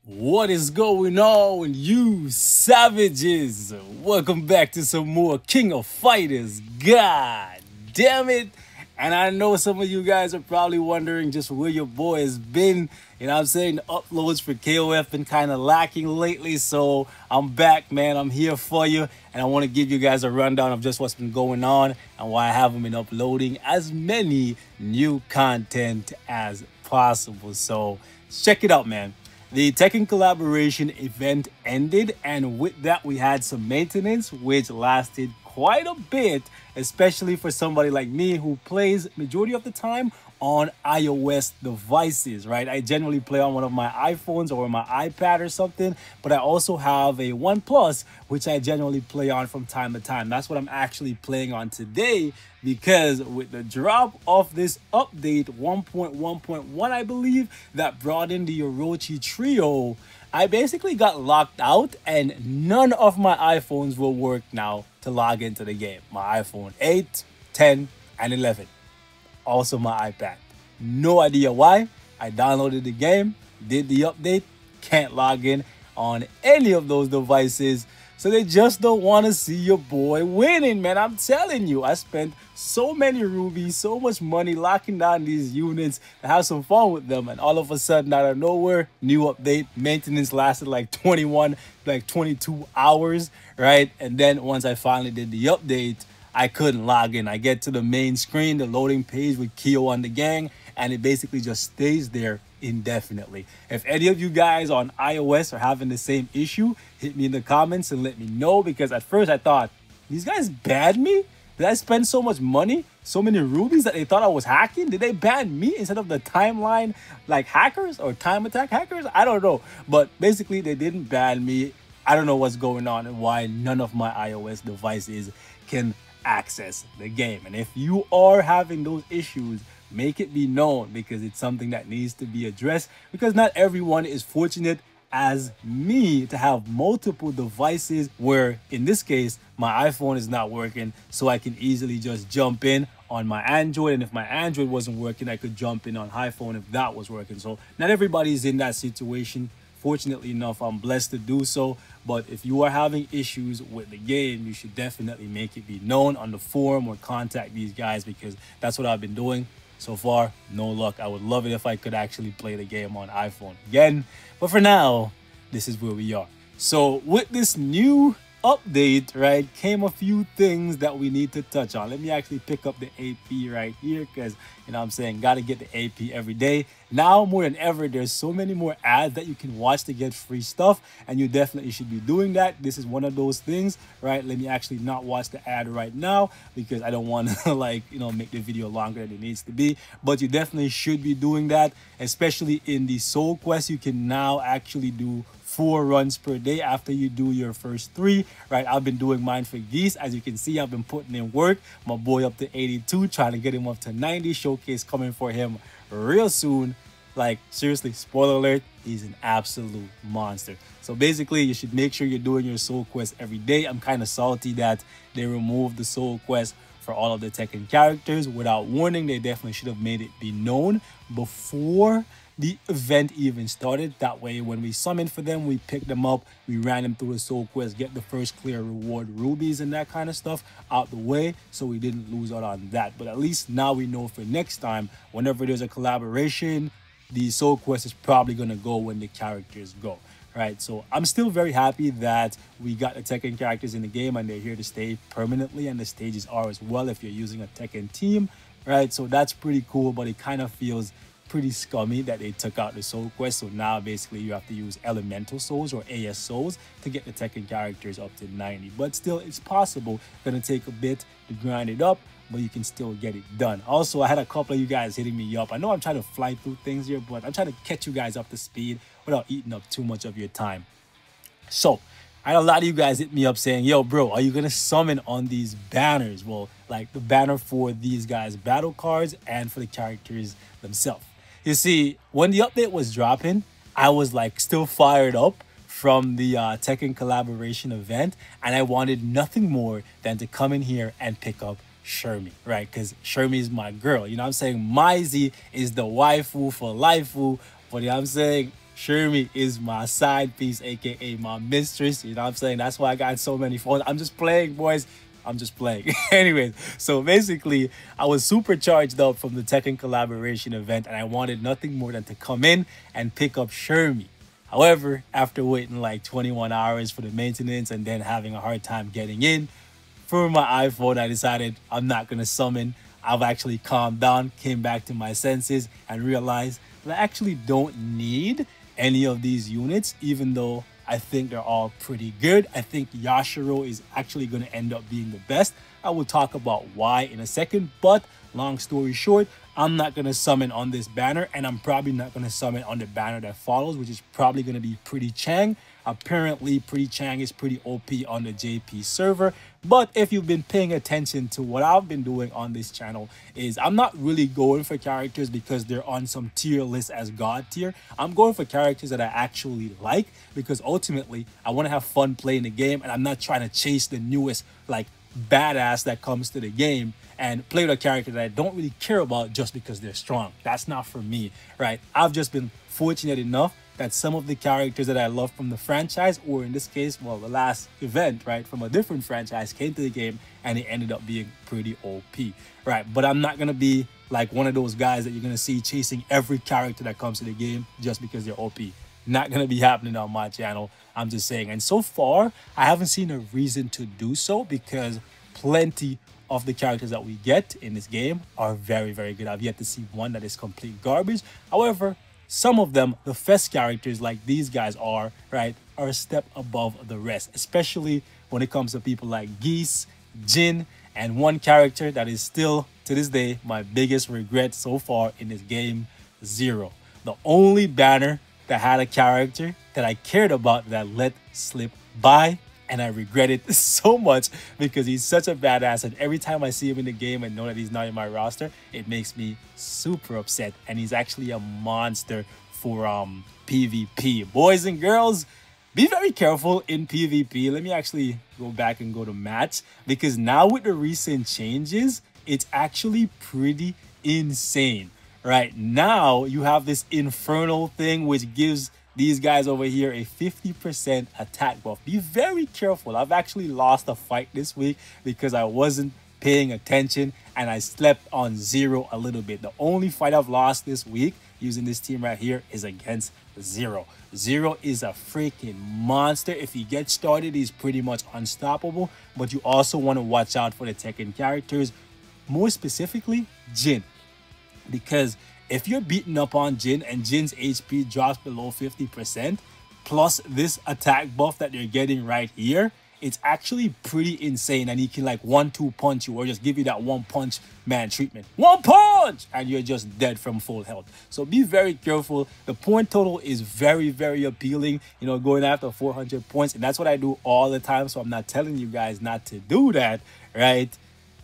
What is going on, you savages? Welcome back to some more King of Fighters. God damn it. And I know some of you guys are probably wondering just where your boy has been. You know what I'm saying? The uploads for KOF been kind of lacking lately. So I'm back, man. I'm here for you. And I want to give you guys a rundown of just what's been going on and why I haven't been uploading as many new content as possible. So check it out, man. The Tekken collaboration event ended, and with that we had some maintenance which lasted quite a bit, especially for somebody like me who plays majority of the time on iOS devices, right? I generally play on one of my iPhones or my iPad or something, but I also have a OnePlus, which I generally play on from time to time. That's what I'm actually playing on today, because with the drop of this update 1.1.1, I believe, that brought in the Orochi trio, I basically got locked out and none of my iPhones will work now to log into the game. My iPhone 8, 10, and 11. Also my iPad. No idea why. I downloaded the game, did the update, can't log in on any of those devices. So they just don't want to see your boy winning, man. I'm telling you, I spent so many rubies, so much money locking down these units to have some fun with them. And all of a sudden, out of nowhere, new update. Maintenance lasted like 22 hours, right? And then once I finally did the update, I couldn't log in. I get to the main screen, the loading page with Kyo on the gang, and it basically just stays there indefinitely. If any of you guys on iOS are having the same issue, hit me in the comments and let me know, because at first I thought, these guys banned me? Did I spend so much money, so many rubies, that they thought I was hacking? Did they ban me instead of the timeline like hackers or time attack hackers? I don't know. But basically they didn't ban me. I don't know what's going on and why none of my iOS devices can access the game. And if you are having those issues, make it be known, because it's something that needs to be addressed, because not everyone is fortunate as me to have multiple devices, where in this case my iPhone is not working, so I can easily just jump in on my Android, and if my Android wasn't working, I could jump in on iPhone if that was working. So not everybody's in that situation. Fortunately enough, I'm blessed to do so. But if you are having issues with the game, you should definitely make it be known on the forum or contact these guys, because that's what I've been doing. So far, no luck. I would love it if I could actually play the game on iPhone again. But for now, this is where we are. So with this new update, right, came a few things that we need to touch on. Let me actually pick up the AP right here, because, you know what I'm saying, got to get the AP every day. Now more than ever, there's so many more ads that you can watch to get free stuff, and you definitely should be doing that. This is one of those things, right? Let me actually not watch the ad right now, because I don't want to like, you know, make the video longer than it needs to be. But you definitely should be doing that, especially in the soul quest. You can now actually do 4 runs per day after you do your first 3, right? I've been doing mine for Geese. As you can see, I've been putting in work. My boy up to 82, trying to get him up to 90. Showcase coming for him real soon. Like, seriously, spoiler alert, he's an absolute monster. So basically, you should make sure you're doing your soul quest every day. I'm kind of salty that they removed the soul quest for all of the Tekken characters without warning. They definitely should have made it be known before the event even started. That way, when we summoned for them, we picked them up, we ran them through the soul quest, get the first clear reward rubies and that kind of stuff out the way, so we didn't lose out on that. But at least now we know for next time, whenever there's a collaboration, the soul quest is probably going to go when the characters go, right? So I'm still very happy that we got the Tekken characters in the game, and they're here to stay permanently, and the stages are as well if you're using a Tekken team, right? So that's pretty cool, but it kind of feels pretty scummy that they took out the soul quest. So now basically you have to use elemental souls or AS souls to get the Tekken characters up to 90. But still, it's possible. Gonna take a bit to grind it up, but you can still get it done. Also, I had a couple of you guys hitting me up. I know I'm trying to fly through things here, but I'm trying to catch you guys up to speed without eating up too much of your time. So I had a lot of you guys hit me up saying, yo, bro, are you going to summon on these banners? Well, like the banner for these guys' battle cards and for the characters themselves. You see, when the update was dropping, I was like still fired up from the Tekken collaboration event, and I wanted nothing more than to come in here and pick up Shermie, right? Because Shermie is my girl. You know what I'm saying? Maisie is the waifu for lifeu. But you know what I'm saying? Shermie is my side piece, aka my mistress. You know what I'm saying? That's why I got so many phones. I'm just playing, boys. I'm just playing. Anyways, so basically, I was super charged up from the Tekken collaboration event, and I wanted nothing more than to come in and pick up Shermie. However, after waiting like 21 hours for the maintenance and then having a hard time getting in, for my iPhone, I decided I'm not going to summon. I've actually calmed down, came back to my senses, and realized that I actually don't need any of these units, even though I think they're all pretty good. I think Yashiro is actually going to end up being the best. I will talk about why in a second, but long story short, I'm not going to summon on this banner, and I'm probably not going to summon on the banner that follows, which is probably going to be Pretty Chang. Apparently, Pretty Chang is pretty OP on the JP server, but if you've been paying attention to what I've been doing on this channel, is I'm not really going for characters because they're on some tier list as God tier. I'm going for characters that I actually like, because ultimately, I want to have fun playing the game, and I'm not trying to chase the newest, like, badass that comes to the game and play with a character that I don't really care about just because they're strong. That's not for me, right? I've just been fortunate enough that some of the characters that I love from the franchise, or in this case, well, the last event, right, from a different franchise came to the game and it ended up being pretty OP, right? But I'm not going to be like one of those guys that you're going to see chasing every character that comes to the game just because they're OP. Not going to be happening on my channel. I'm just saying. And so far, I haven't seen a reason to do so, because plenty of the characters that we get in this game are very, very good. I've yet to see one that is complete garbage. However, some of them, the Fest characters like these guys are, right, are a step above the rest, especially when it comes to people like Geese, Jin, and one character that is still, to this day, my biggest regret so far in this game, Zero. The only banner that had a character that I cared about that I let slip by, and I regret it so much because he's such a badass, and every time I see him in the game and know that he's not in my roster, it makes me super upset. And he's actually a monster for PvP. Boys and girls, be very careful in PvP. Let me actually go back and go to match, because now with the recent changes, it's actually pretty insane. Right now, you have this infernal thing which gives these guys over here a 50% attack buff. Be very careful. I've actually lost a fight this week because I wasn't paying attention and I slept on Zero a little bit. The only fight I've lost this week using this team right here is against Zero. Zero is a freaking monster. If he gets started, he's pretty much unstoppable. But you also want to watch out for the Tekken characters, more specifically Jin. Because if you're beating up on Jin and Jin's HP drops below 50%, plus this attack buff that you're getting right here, it's actually pretty insane. And he can like 1-2 punch you, or just give you that one punch man treatment. One punch! And you're just dead from full health. So be very careful. The point total is very, very appealing. You know, going after 400 points. And that's what I do all the time. So I'm not telling you guys not to do that, right?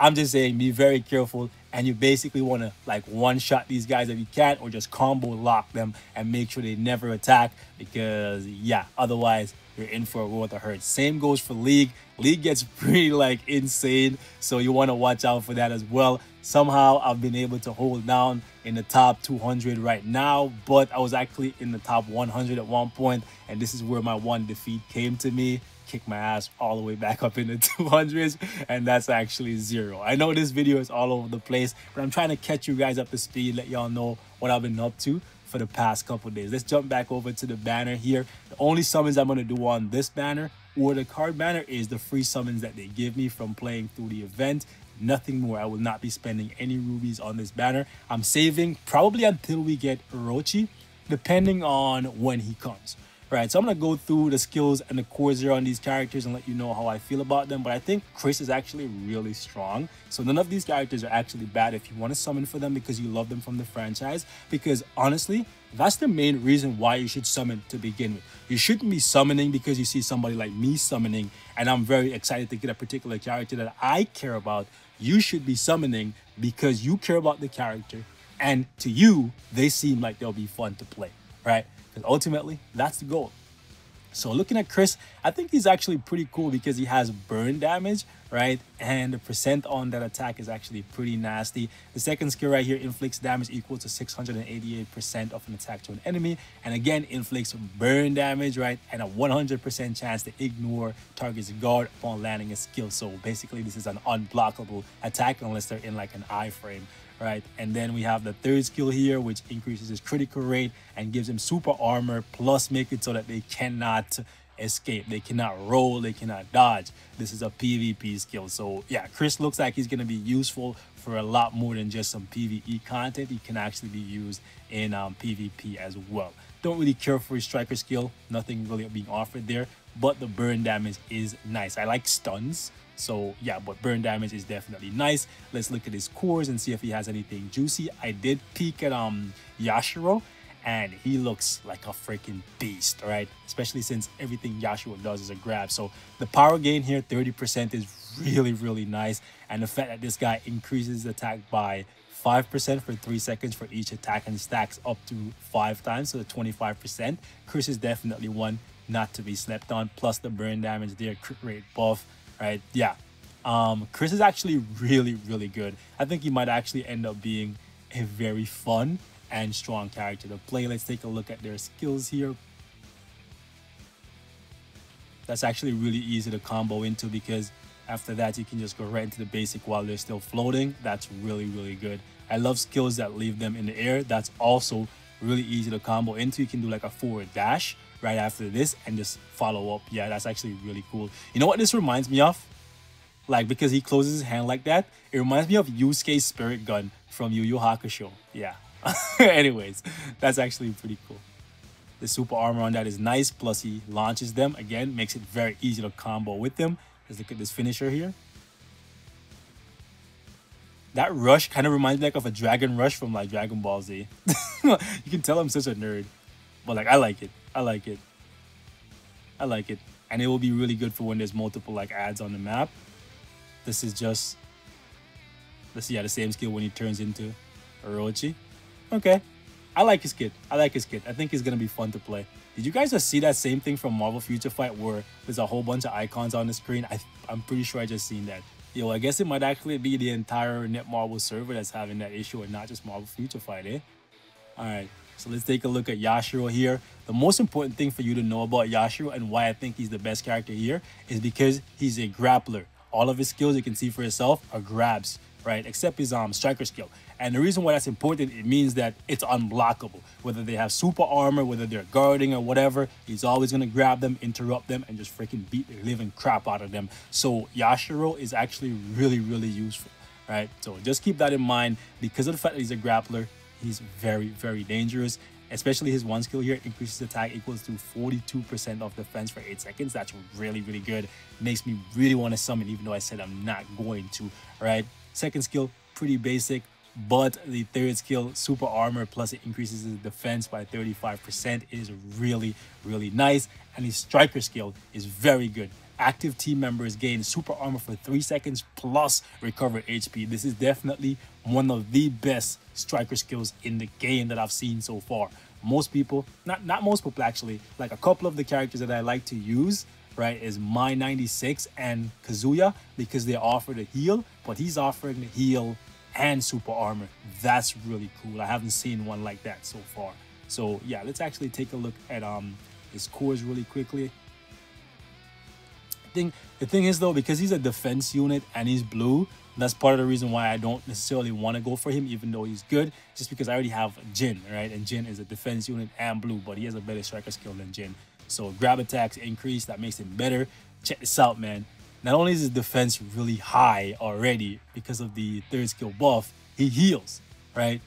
I'm just saying be very careful, and you basically want to like one-shot these guys if you can, or just combo lock them and make sure they never attack, because yeah, otherwise you're in for a world of hurt. Same goes for League. League gets pretty like insane, so you want to watch out for that as well. Somehow I've been able to hold down in the top 200 right now, but I was actually in the top 100 at one point, and this is where my one defeat came to me. Kick my ass all the way back up in the 200s, and that's actually Zero. I know this video is all over the place, but I'm trying to catch you guys up to speed, let y'all know what I've been up to for the past couple days. Let's jump back over to the banner here. The only summons I'm going to do on this banner or the card banner is the free summons that they give me from playing through the event. Nothing more. I will not be spending any rubies on this banner. I'm saving probably until we get Orochi, depending on when he comes. Right, so I'm going to go through the skills and the cores here on these characters and let you know how I feel about them. But I think Chris is actually really strong. So none of these characters are actually bad if you want to summon for them because you love them from the franchise. Because honestly, that's the main reason why you should summon to begin with. You shouldn't be summoning because you see somebody like me summoning and I'm very excited to get a particular character that I care about. You should be summoning because you care about the character, and to you, they seem like they'll be fun to play, right? Ultimately, that's the goal. So looking at Chris, I think he's actually pretty cool because he has burn damage, right? And the percent on that attack is actually pretty nasty. The second skill right here inflicts damage equal to 688% of an attack to an enemy. And again, inflicts burn damage, right? And a 100% chance to ignore target's guard upon landing a skill. So basically, this is an unblockable attack unless they're in like an iframe, right? And then we have the third skill here, which increases his critical rate and gives him super armor, plus make it so that they cannot escape, they cannot roll, they cannot dodge. This is a PvP skill. So yeah, Chris looks like he's going to be useful for a lot more than just some PvE content. He can actually be used in PvP as well. Don't really care for his striker skill, nothing really being offered there, but the burn damage is nice. I like stuns, so yeah, but burn damage is definitely nice. Let's look at his cores and see if he has anything juicy. I did peek at Yashiro, and he looks like a freaking beast, right? Especially since everything Yashiro does is a grab. So the power gain here, 30%, is really nice. And the fact that this guy increases attack by 5% for 3 seconds for each attack and stacks up to 5 times, so 25%. Chris is definitely one not to be slept on. Plus the burn damage there, crit rate buff, right? Yeah, Chris is actually really good. I think he might actually end up being a very fun and strong character to play. Let's take a look at their skills here. That's actually really easy to combo into because after that you can just go right into the basic while they're still floating. That's really good. I love skills that leave them in the air. That's also really easy to combo into. You can do like a forward dash right after this and just follow up. Yeah, that's actually really cool. You know what this reminds me of? Like, because he closes his hand like that, it reminds me of Yusuke's spirit gun from Yu Yu Hakusho. Yeah. Anyways, that's actually pretty cool. The super armor on that is nice, plus he launches them again, makes it very easy to combo with them. Let's look at this finisher here. That rush kind of reminds me like of a dragon rush from like Dragon Ball Z. You can tell I'm such a nerd, but like I like it. I like it. I like it. And it will be really good for when there's multiple like ads on the map. This is just, let's see, yeah, the same skill when he turns into Orochi. Okay, I like his kit. I like his kit. I think it's gonna be fun to play. Did you guys just see that same thing from Marvel Future Fight where there's a whole bunch of icons on the screen? I'm pretty sure I just seen that. Yo, I guess it might actually be the entire Netmarble server that's having that issue and not just Marvel Future Fight, eh? Alright, so let's take a look at Yashiro here. The most important thing for you to know about Yashiro and why I think he's the best character here is because he's a grappler. All of his skills, you can see for yourself, are grabs, right? Except his striker skill. And the reason why that's important, it means that it's unblockable. Whether they have super armor, whether they're guarding or whatever, he's always going to grab them, interrupt them, and just freaking beat the living crap out of them. So Yashiro is actually really useful, right? So just keep that in mind. Because of the fact that he's a grappler, he's very dangerous. Especially his one skill here, increases attack equals to 42% of defense for 8 seconds. That's really good. Makes me really want to summon, even though I said I'm not going to, right? Second skill, pretty basic. But the third skill, super armor, plus it increases his defense by 35%, is really nice. And his striker skill is very good. Active team members gain super armor for 3 seconds plus recover HP. This is definitely one of the best striker skills in the game that I've seen so far. Most people, not most people actually, like a couple of the characters that I like to use, right, is My 96 and Kazuya, because they offer the heal, but he's offering the heal and super armor. That's really cool. I haven't seen one like that so far. So yeah, let's actually take a look at his cores really quickly. The thing is though, because he's a defense unit and he's blue, that's part of the reason why I don't necessarily want to go for him, even though he's good, just because I already have Jin, right? And Jin is a defense unit and blue, but he has a better striker skill than Jin. So grab attacks increase, that makes him better. Check this out, man. Not only is his defense really high already because of the third skill buff, he heals, right?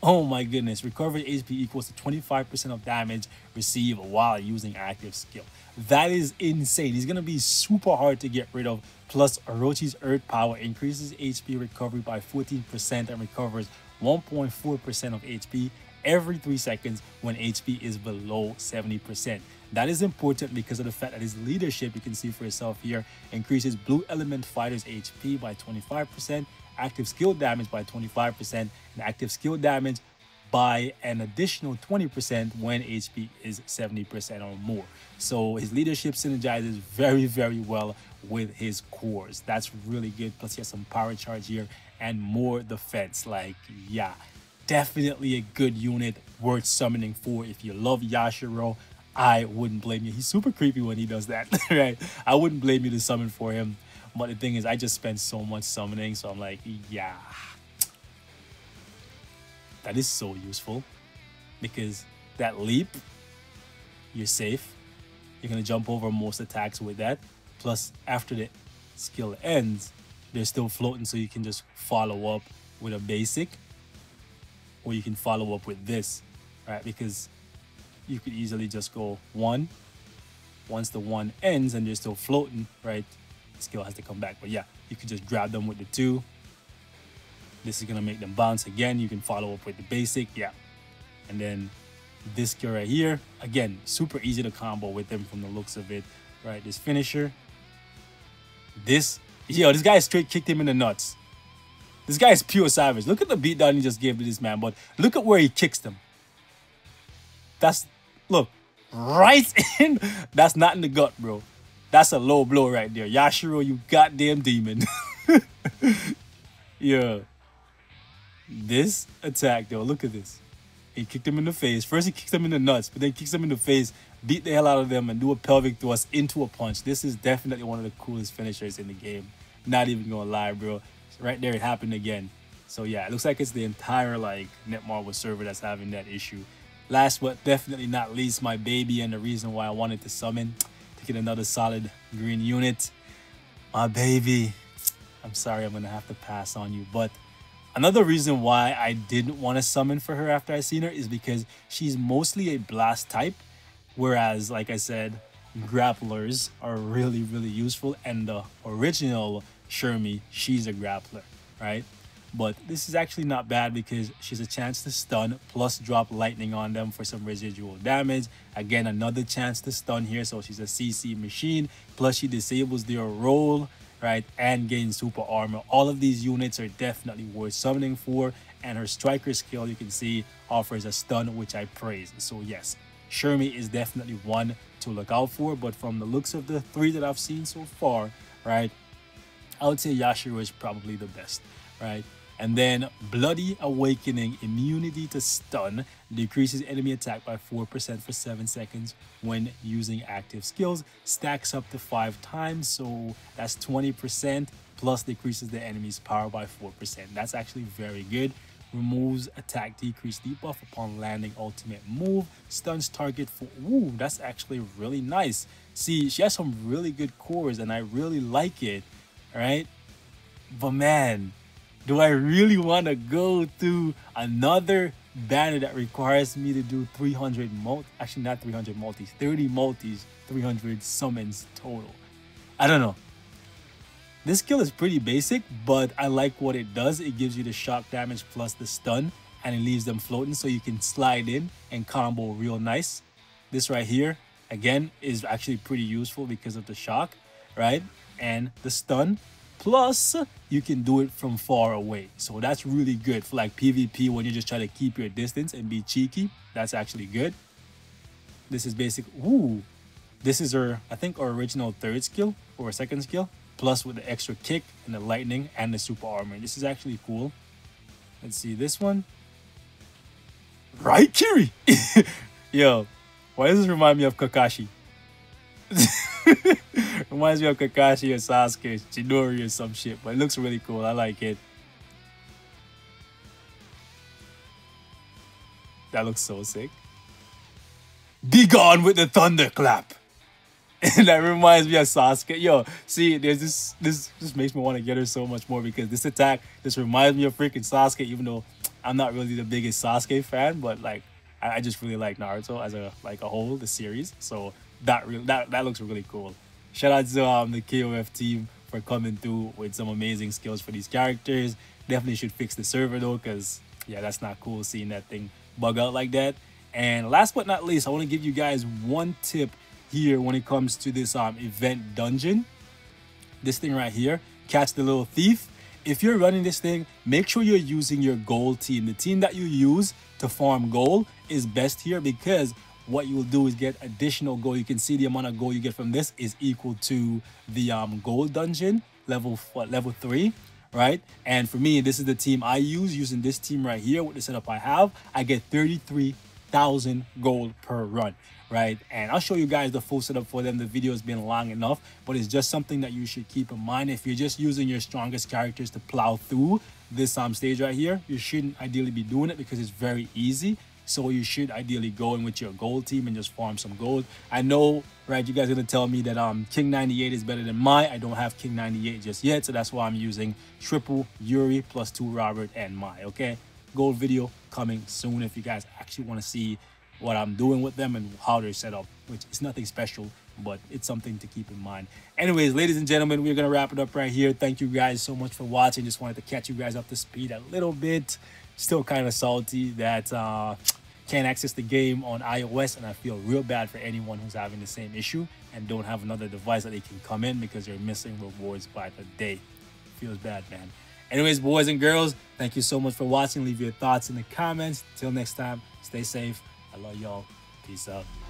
Oh my goodness, recovery HP equals to 25% of damage received while using active skill. That is insane. He's going to be super hard to get rid of. Plus, Orochi's Earth Power increases HP recovery by 14% and recovers 1.4% of HP every 3 seconds when HP is below 70%. That is important because of the fact that his leadership, you can see for yourself here, increases blue element fighters HP by 25%, active skill damage by 25%, and active skill damage by an additional 20% when HP is 70% or more. So his leadership synergizes very, very well with his cores. That's really good. Plus he has some power charge here and more defense. Like, yeah, definitely a good unit worth summoning for. If you love Yashiro, I wouldn't blame you. He's super creepy when he does that, right? I wouldn't blame you to summon for him. But the thing is, I just spent so much summoning, so I'm like, yeah. That is so useful. Because that leap, you're safe. You're going to jump over most attacks with that. Plus, after the skill ends, they're still floating, so you can just follow up with a basic. Or you can follow up with this, right? Because you could easily just go 1. Once the 1 ends and they're still floating, right? The skill has to come back. But yeah, you could just grab them with the 2. This is going to make them bounce again. You can follow up with the basic, yeah. And then this skill right here, again, super easy to combo with them from the looks of it, right? This finisher. This guy straight kicked him in the nuts. This guy is pure savage. Look at the beatdown he just gave to this man, but look at where he kicks them. That's, look, right in. That's not in the gut, bro. That's a low blow right there. Yashiro, you goddamn demon. Yeah. This attack, though, look at this. He kicked him in the face. First, he kicks him in the nuts, but then kicks him in the face, beat the hell out of them, and do a pelvic thrust into a punch. This is definitely one of the coolest finishers in the game. Not even gonna lie, bro. Right there, it happened again. So yeah, it looks like it's the entire like Netmarble server that's having that issue. Last but definitely not least, my baby, and the reason why I wanted to summon to get another solid green unit. My baby. I'm sorry, I'm gonna have to pass on you, but another reason why I didn't want to summon for her after I seen her is because she's mostly a blast type, whereas, like I said, grapplers are really, really useful, and the original Shermie, she's a grappler, right? But this is actually not bad because she's a chance to stun plus drop lightning on them for some residual damage. Again, another chance to stun here, so she's a CC machine, plus she disables their roll, right, and gains super armor. All of these units are definitely worth summoning for, and her striker skill, you can see, offers a stun, which I praise. So yes, Shermie is definitely one to look out for, but from the looks of the 3 that I've seen so far, right, I would say Yashiro is probably the best, right? And then Bloody Awakening, immunity to stun, decreases enemy attack by 4% for 7 seconds when using active skills, stacks up to 5 times, so that's 20%, plus decreases the enemy's power by 4%. That's actually very good. Removes attack decrease debuff upon landing ultimate move, stuns target for, ooh, that's actually really nice. See, she has some really good cores and I really like it, right? But man, do I really want to go through another banner that requires me to do 300 actually not 300 multis, 30 multis, 300 summons total? I don't know. This skill is pretty basic, but I like what it does. It gives you the shock damage plus the stun, and it leaves them floating, so you can slide in and combo real nice. This right here, again, is actually pretty useful because of the shock, right? And the stun. Plus, you can do it from far away. So that's really good for like PvP when you just try to keep your distance and be cheeky. That's actually good. This is basic. Ooh. This is her, I think, our original 3rd skill or 2nd skill. Plus with the extra kick and the lightning and the super armor. This is actually cool. Let's see this one. Right, Kiri? Yo, why does this remind me of Kakashi? Reminds me of Kakashi or Sasuke, Chidori or some shit, but it looks really cool. I like it. That looks so sick. Be gone with the thunderclap. And that reminds me of Sasuke. Yo, see, there's this makes me want to get her so much more because this attack just reminds me of freaking Sasuke, even though I'm not really the biggest Sasuke fan, but like I just really like Naruto as a whole, the series. So that looks really cool. Shout out to the KOF team for coming through with some amazing skills for these characters. Definitely should fix the server though, because yeah, that's not cool seeing that thing bug out like that. And last but not least, I want to give you guys one tip here when it comes to this event dungeon. This thing right here, catch the little thief, if you're running this thing, make sure you're using your gold team. The team that you use to farm gold is best here, because what you will do is get additional gold. You can see the amount of gold you get from this is equal to the gold dungeon level 3, right? And for me, this is the team I use. Using this team right here with the setup I have, I get 33,000 gold per run, right? And I'll show you guys the full setup for them. The video has been long enough, but it's just something that you should keep in mind. If you're just using your strongest characters to plow through this stage right here, you shouldn't ideally be doing it, because it's very easy. So you should ideally go in with your gold team and just farm some gold. I know, right, you guys are gonna tell me that King 98 is better than Mai. I don't have King 98 just yet, so that's why I'm using triple Yuri plus 2 Robert and Mai. Okay, gold video coming soon if you guys actually want to see what I'm doing with them and how they're set up, which is nothing special, but it's something to keep in mind. Anyways, ladies and gentlemen, we're gonna wrap it up right here. Thank you guys so much for watching. Just wanted to catch you guys up to speed a little bit. Still kind of salty that can't access the game on iOS, and I feel real bad for anyone who's having the same issue and don't have another device that they can come in, because they're missing rewards by the day. Feels bad, man. Anyways, boys and girls, thank you so much for watching. Leave your thoughts in the comments. Till next time, stay safe. I love y'all. Peace out.